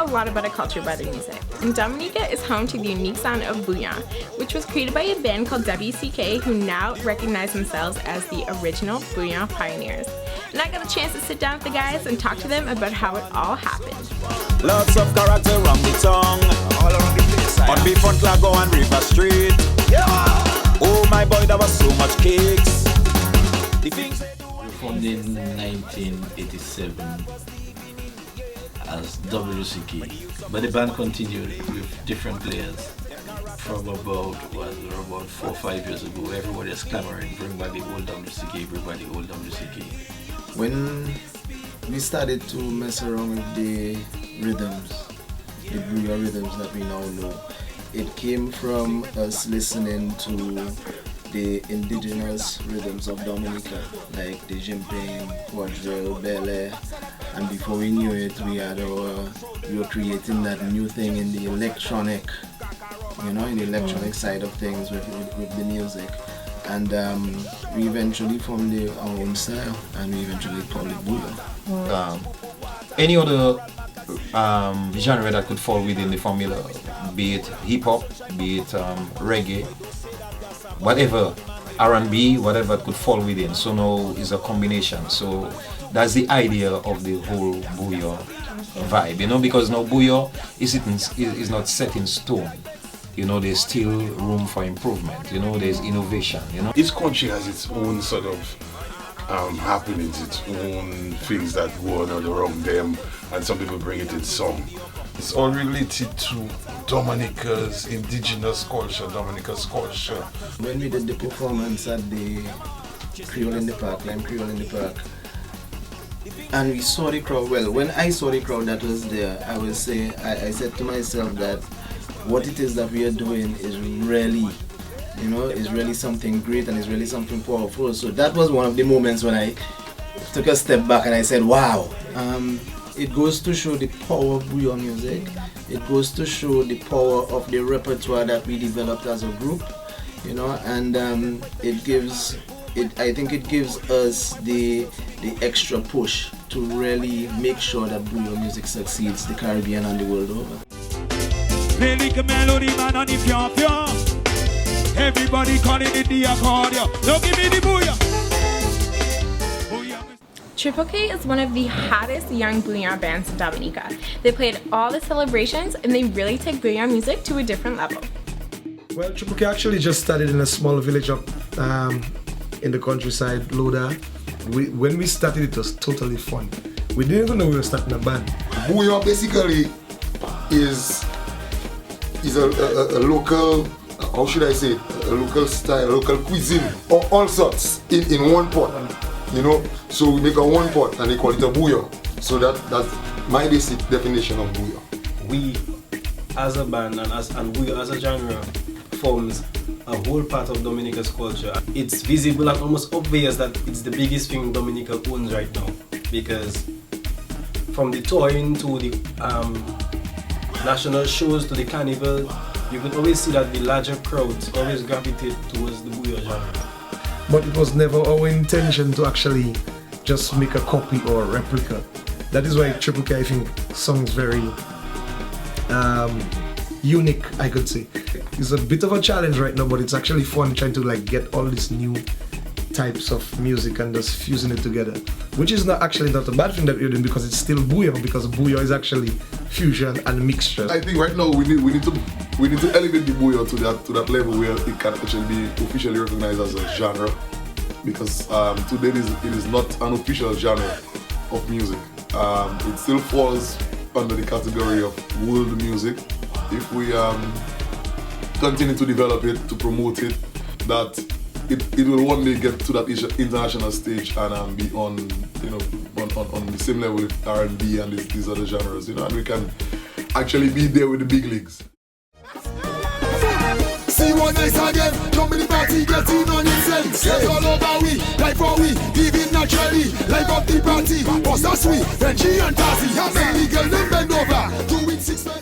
a lot about a culture by their music. And Dominica is home to the unique sound of Bouyon, which was created by a band called WCK, who now recognize themselves as the original Bouyon pioneers. And I got a chance to sit down with the guys and talk to them about how it all happened. Lots of character on the tongue, all around the place. On the front Lago and River Street. Yeah. Oh my boy, that was so much cakes. The things Formed in 1987 as WCK, but the band continued with different players. From about 4 or 5 years ago, everybody is clamoring, bring back the old WCK, bring back the old WCK. When we started to mess around with the rhythms, the Bouyon rhythms that we now know, it came from us listening to the indigenous rhythms of Dominica, like the jimping, quadrille, belly, and before we knew it, we were creating that new thing in the electronic, in the electronic side of things with the music. And we eventually formed our own style, and we eventually called it Bouyon. Any other genre that could fall within the formula, be it hip hop, be it reggae, whatever, R&B, whatever it could fall within. So now is a combination. So that's the idea of the whole Bouyon vibe, because now Bouyon is not set in stone. There's still room for improvement. There's innovation. Each country has its own sort of happenings, its own things that go on around them, and some people bring it in song. It's all related to Dominica's indigenous culture, Dominica's culture. When we did the performance at the Creole in the Park, Lime Creole in the Park, and we saw the crowd, when I saw the crowd that was there, I said to myself that what it is that we are doing is really, is really something great and is really something powerful. So that was one of the moments when I took a step back and I said, wow. It goes to show the power of Bouyon music. It goes to show the power of the repertoire that we developed as a group, and I think it gives us the extra push to really make sure that Bouyon music succeeds the Caribbean and the world over. Everybody calling it the accordion. Don't give me the Bouyon. Triple K is one of the hottest young Bouyon bands in Dominica. They play at all the celebrations, and they really take Bouyon music to a different level. Well, Triple K actually just started in a small village up in the countryside, Loda. When we started, it was totally fun. We didn't even know we were starting a band. Bouyon basically is a local, how should I say it, a local style, local cuisine, or all sorts in one pot. So we make a one pot and they call it a Bouyon. So that's my basic definition of Bouyon. We as a band and Bouyon as a genre forms a whole part of Dominica's culture. It's visible and almost obvious that it's the biggest thing Dominica owns right now, because from the touring to the national shows to the carnival, you could always see that the larger crowds always gravitate towards the Bouyon genre. But it was never our intention to actually just make a copy or a replica. That is why Triple K, I think, sounds very unique, I could say. It's a bit of a challenge right now, but it's actually fun trying to get all these new types of music and just fusing it together. Which is not a bad thing that we're doing, because it's still Bouyon, because Bouyon is actually fusion and mixture. I think right now we need to elevate the Bouyon to that level where it can actually be officially recognized as a genre, because today it is not an official genre of music. It still falls under the category of world music. If we continue to develop it, to promote it, that it will one day get to that international stage and be on the same level with R&B and these other genres, and we can actually be there with the big leagues. See what nice again, jump in the party, get in on yourself. Get all over we, like for we, living naturally, like up the party. What's that sweet? Reggie and Tazzy, how many girls them bend over? 2 weeks, 6:30.